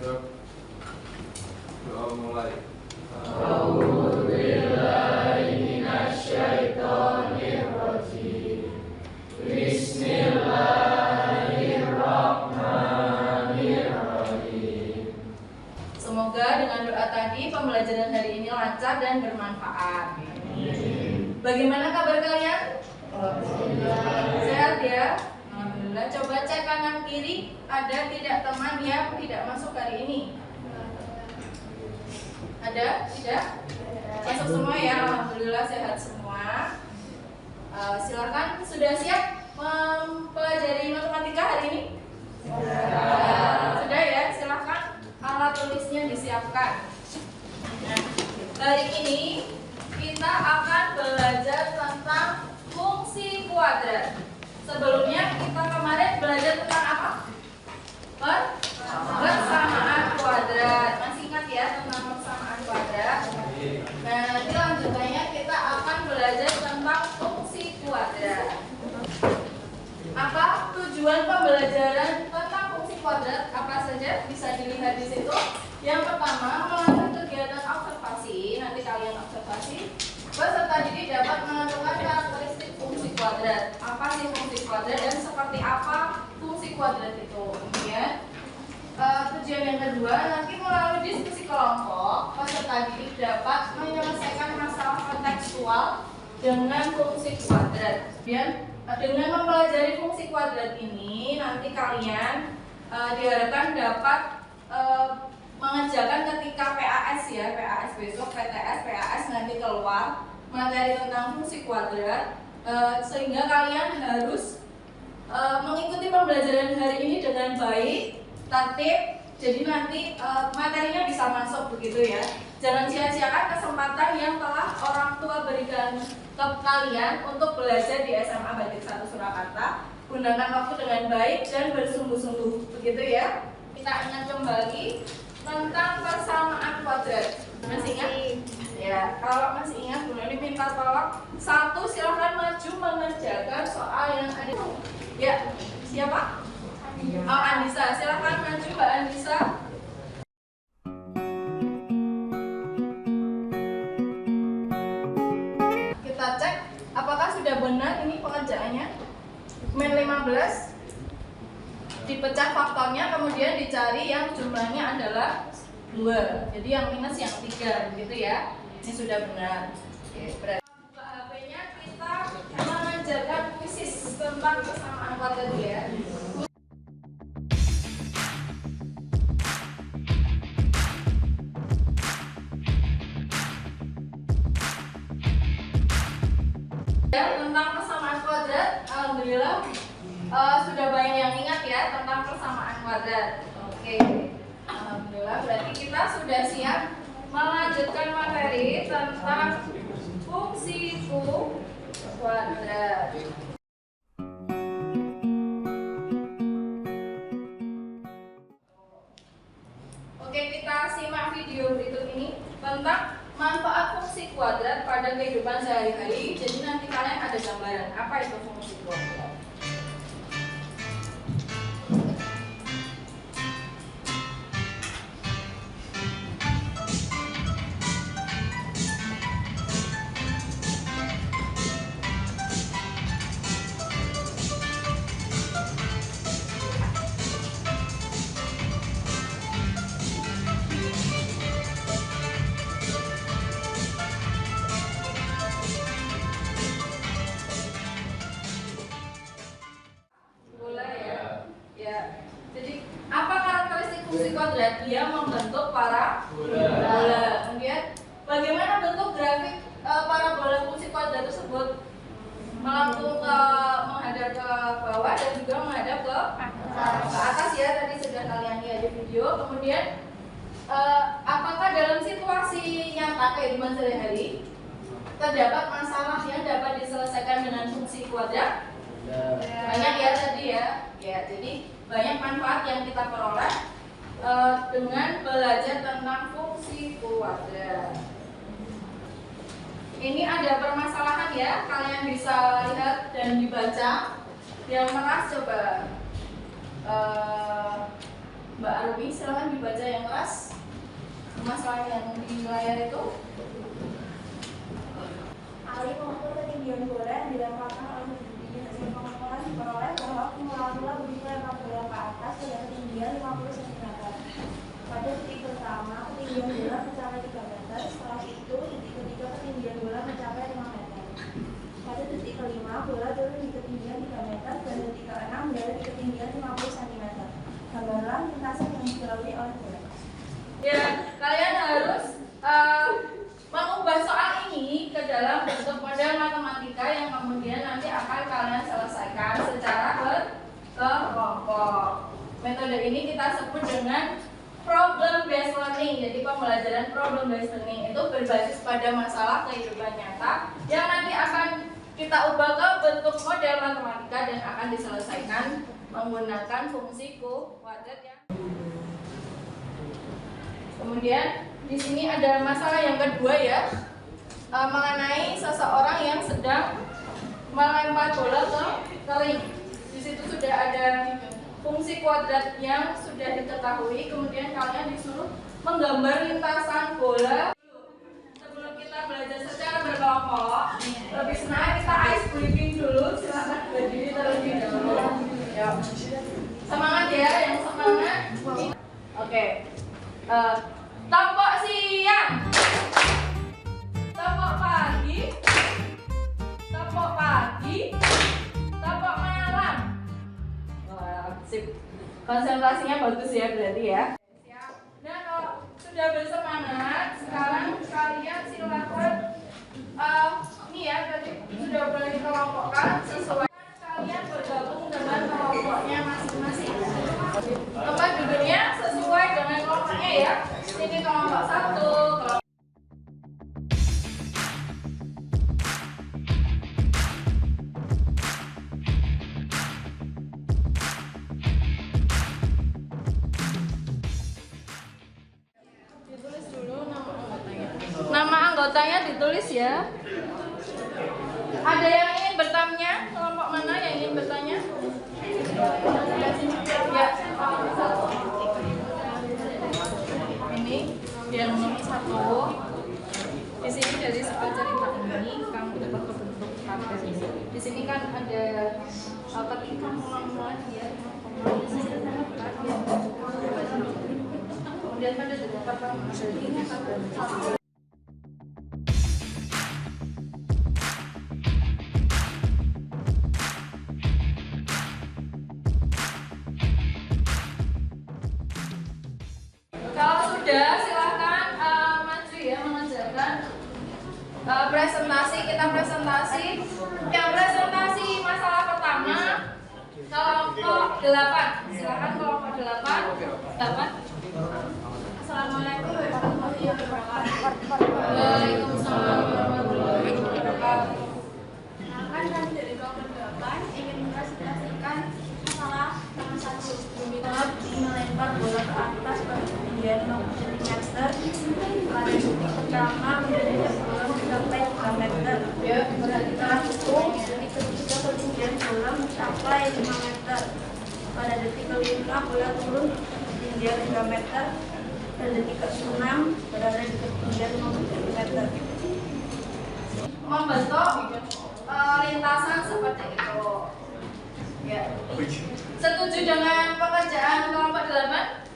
Siap. Doa mulai. Semoga dengan doa tadi pembelajaran hari ini lancar dan bermanfaat. Bagaimana kabar kalian? Sehat ya? Alhamdulillah. Coba cek kanan kiri, ada tidak teman yang tidak masuk hari ini? Ada? Tidak? Masuk semua ya? Alhamdulillah sehat semua. Silakan, sudah siap mempelajari matematika hari ini? Sudah ya? Silakan alat tulisnya disiapkan. Nah, hari ini kita akan belajar tentang fungsi kuadrat. Sebelumnya kita kemarin belajar tentang apa? Persamaan kuadrat. Masih ingat ya tentang persamaan kuadrat? Nah, nanti lanjutannya kita akan belajar tentang fungsi kuadrat. Apa tujuan pembelajaran tentang fungsi kuadrat? Apa saja bisa dilihat di situ. Yang pertama, melalui kegiatan observasi. Nanti kalian observasi, peserta didik dapat menentukan karakteristik fungsi kuadrat. Apa sih fungsi kuadrat dan seperti apa fungsi kuadrat itu? Kemudian tujuan yang kedua, nanti melalui diskusi kelompok, peserta didik dapat menyelesaikan masalah kontekstual dengan fungsi kuadrat. Kemudian dengan mempelajari fungsi kuadrat ini, nanti kalian diharapkan dapat mengerjakan ketika PAS ya, PAS besok, PTS, PAS nanti keluar materi tentang fungsi kuadrat, sehingga kalian harus mengikuti pembelajaran hari ini dengan baik, tertib, jadi nanti materinya bisa masuk begitu ya. Jangan sia-siakan kesempatan yang telah orang tua berikan ke kalian untuk belajar di SMA Batik 1 Surakarta. Gunakan waktu dengan baik dan bersungguh-sungguh begitu ya. Kita ingat kembali tentang persamaan kuadrat. Masih ingat? Ya, kalau masih ingat, boleh diminta tolong. Satu, silahkan maju mengerjakan soal yang ada. Ya, siapa? Oh, Andisa, silahkan maju Mbak Andisa. Kita cek apakah sudah benar ini pengerjaannya. Min 15 dipecah faktornya, kemudian dicari yang jumlahnya adalah 2. Jadi yang minus yang 3 begitu ya. Ini sudah benar. Oke, berarti buka HP-nya, kita mengajarkan kuisis tentang persamaan kuadrat dulu ya. Tentang persamaan kuadrat, alhamdulillah sudah banyak yang ingat ya tentang persamaan kuadrat. Oke, alhamdulillah berarti kita sudah siap melanjutkan materi tentang fungsi kuadrat. Oke, kita simak video berikut ini tentang manfaat fungsi kuadrat pada kehidupan sehari-hari. Jadi nanti kalian ada gambaran apa itu fungsi kuadrat. Fungsi kuadrat, dia membentuk parabola. Kemudian bagaimana bentuk grafik parabola fungsi kuadrat tersebut? Melengkung menghadap ke bawah dan juga menghadap ke atas ya, tadi sudah kalian lihat di video. Kemudian apakah dalam situasi nyata kehidupan sehari-hari terdapat masalah yang dapat diselesaikan dengan fungsi kuadrat? Banyak ya tadi ya. Ya, jadi banyak manfaat yang kita peroleh dengan belajar tentang fungsi kuadrat. Ini ada permasalahan ya, kalian bisa lihat dan dibaca. Yang merah coba Mbak Arumi, silakan dibaca yang keras masalah yang di layar itu. Ali mengukur ketinggian bola yang dilemparkan oleh penjudinya. Hasil pengukuran diperoleh bahwa kumulatif bola begitu lempar bola ke atas pada ketinggian 50 cm. Pada detik pertama, ketinggian bola mencapai 3 meter. Setelah itu, detik ketiga ketinggian bola mencapai 5 meter. Pada detik kelima, bola turun di ketinggian 3 meter dan detik keenam berada di ketinggian 50 cm. Gambarlah lintasan yang dilalui oleh bola. Ya, kalian harus mengubah soal ini ke dalam bentuk model matematika yang kemudian nanti akan kalian selesaikan secara berkelompok. Metode ini kita sebut dengan problem based learning. Jadi pembelajaran problem based learning itu berbasis pada masalah kehidupan nyata yang nanti akan kita ubah ke bentuk model matematika dan akan diselesaikan menggunakan fungsi kuadrat yang. Kemudian di sini ada masalah yang kedua ya, mengenai seseorang yang sedang melempar bola ke ring. Di situ sudah ada fungsi kuadrat yang sudah diketahui. Kemudian kalian disuruh menggambar lintasan bola. Sebelum kita belajar secara berkelompok, lebih senang kita ice breaking dulu. Silakan berdiri terlebih dahulu. Yuk. Semangat ya, yang semangat. Oke. Tombok siang, tombok pagi, tombok pagi, tombok malam. Wah, sip. Konsentrasinya bagus ya berarti ya. Nah, kalau sudah bersemangat, sekarang kalian silakan ini ya, tadi sudah boleh dikelompokkan sesuai kalian bergabung dengan kelompoknya masing-masing. Tempat duduknya sesuai dengan kelompoknya ya. Ini kelompok 1, kelompok. Ditulis dulu nama anggotanya. Nama anggotanya ditulis ya. Ada yang ingin bertanya? Kelompok mana yang ingin bertanya? Ya. Ini yang nomor 1. Di sini dari soal cerita ini kamu dapat bentuk tabel. Di sini kan ada ketika mulai dia kemudian pada dapat hasil ini tabel. Kalau sudah, silahkan maju ya mengerjakan presentasi. Kita presentasi. Yang presentasi masalah pertama kelompok 8. Silahkan kelompok 8. Assalamualaikum warahmatullahi wabarakatuh. Waalaikumsalam warahmatullahi wabarakatuh. Kan kami dari kelompok 8 ingin mempresentasikan masalah nomor 1. Dominat melempar bola ke atas pada ketinggian 60 cm. Pada detik pertama menjadikan bola mencapai 3 meter. Ya, Setelah itu, detik ketiga ketinggian bola mencapai 5 meter. Pada detik kelima bola turun ketinggian 3 meter. Dan detik ke-6 berada di ketinggian 50 meter. membentuk lintasan seperti itu. Ya. Setuju dengan pekerjaan kelompok 8?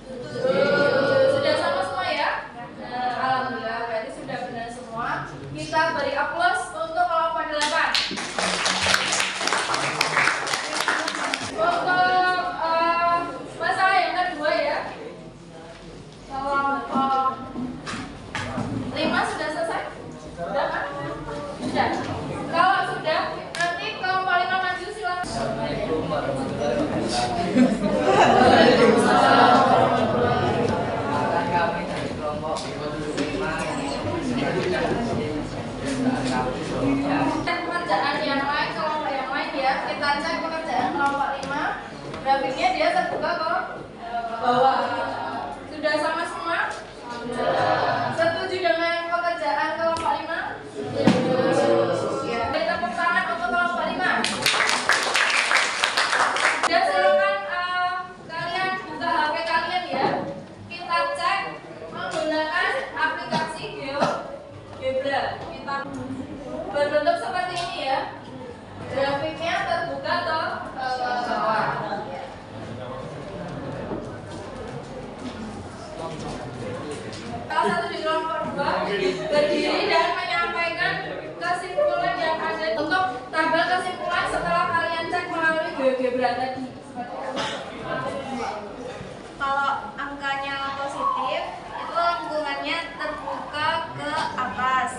Sudah sama semua ya? Nah, alhamdulillah berarti sudah benar semua. Kita beri aplaus untuk kelompok 8. Untuk masalah yang kedua ya. Kelompok 5 sudah selesai? Sudah kan? Sudah. Kalau sudah, nanti kelompok 5 maju silakan. Pekerjaan yang lain, kelompok yang lain ya. Kita cek pekerjaan kelompok 5. Grafiknya dia terbuka ke bawah. Sudah sama semua? Setuju dengan pekerjaan kelompok 5? Ya. Tepuk tangan untuk kelompok 5. Ya, silakan kalian buka HP kalian ya. GeoGebra. Kita berbentuk seperti ini ya. Grafiknya terbuka atau ke bawah. Salah satu di kelompok 2 berdiri dan menyampaikan kesimpulan yang ada untuk tabel kesimpulan setelah kalian cek melalui GeoGebra tadi. Kalau angkanya positif, itu lengkungannya terbuka ke atas.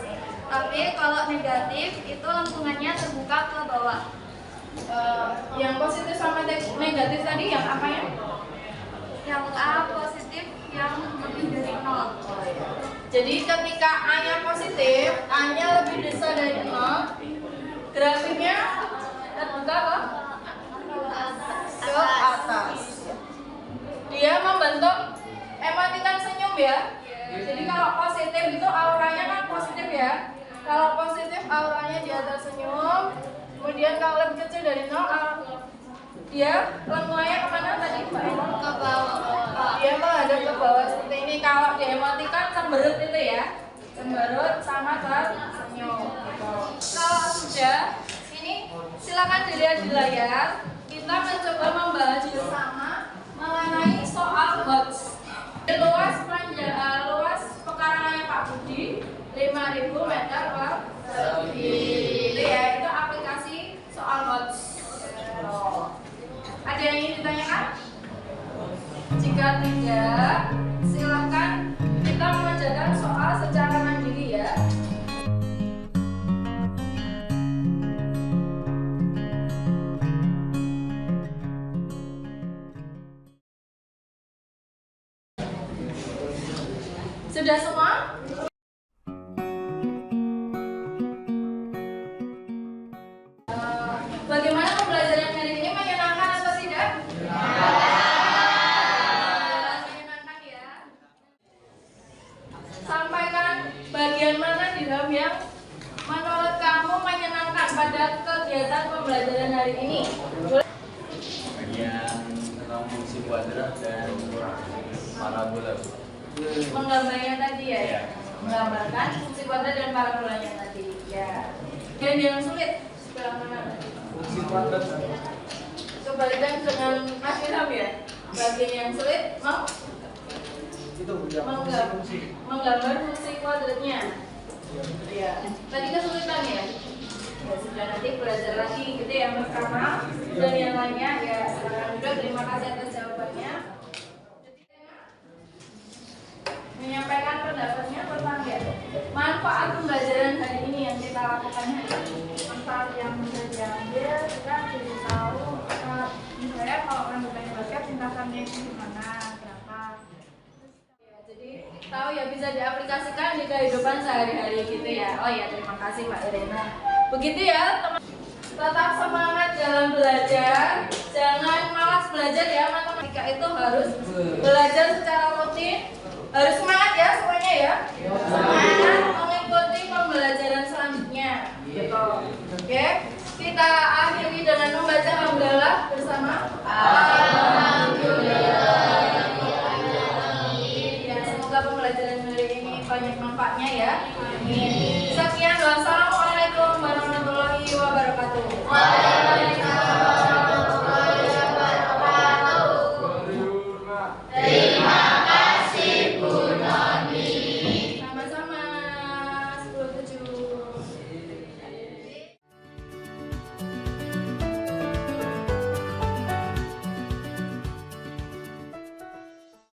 Tapi kalau negatif, itu lengkungannya terbuka ke bawah. Yang positif sama negatif tadi yang apa ya? Yang A positif, yang lebih dari 0. Jadi ketika A-nya positif, A-nya lebih besar dari 0, grafiknya terbuka ke atas. Dia membentuk emoticon senyum ya. Jadi kalau positif itu auranya kan positif ya. Kalau positif auranya dia tersenyum. Kemudian kalau lebih kecil dari 0, dia lengkungannya kemana tadi Mbak Emma? Ke bawah. Dia menghadap ke bawah seperti ini. Kalau di emoticon cemberut itu ya, cemberut sama tersenyum. Kalau sudah, ini silakan dilihat di layar. Kita mencoba membahas bersama mengenai soal HOTS. Luas pekarangannya Pak Budi 5.000 meter persegi. Itu ya, itu aplikasi soal HOTS. Ada yang ingin ditanyakan? Jika tidak, silakan kita mengerjakan soal secara mandiri ya. Sudah semua? Bagaimana pembelajaran hari ini, menyenangkan atau tidak? Menyenangkan ya. Sampaikan bagian mana di dalam yang menurut kamu menyenangkan pada kegiatan pembelajaran hari ini? Bagian tentang fungsi kuadrat dan parabola. Menggambarnya tadi ya? Iya. Menggambarkan fungsi kuadrat dan parabolanya tadi ya. Dan yang sulit sebelah mana tadi? Fungsi kuadrat. Kebalikan dengan Mas Ilham ya. Bagian yang sulit Itu menggambar fungsi kuadratnya. Ya. Tadi kesulitan ya. Ya sudah, nanti belajar lagi gitu yang pertama dan yang lainnya ya. Silakan juga, terima kasih atas jawabannya. Menyampaikan pendapatnya tentang ya, manfaat pembelajaran hari ini yang kita lakukan hari ini. Manfaat yang bisa diambil, kita jadi tahu misalnya kalau orang bertanya basket tindakannya itu gimana, berapa. Ya, jadi tahu ya, bisa diaplikasikan di kehidupan sehari-hari gitu ya. Oh ya, terima kasih Mbak Irena. Begitu ya teman. Tetap semangat dalam belajar, jangan malas belajar ya. Matematika itu harus belajar secara rutin. Harus semangat ya semuanya ya. Semangat mengikuti pembelajaran selanjutnya. Gitu. Oke, kita akhiri dengan membaca hamdalah bersama. Alhamdulillah. Ya, semoga pembelajaran hari ini banyak manfaatnya ya. Amin. Sekian, wassalamualaikum warahmatullahi wabarakatuh.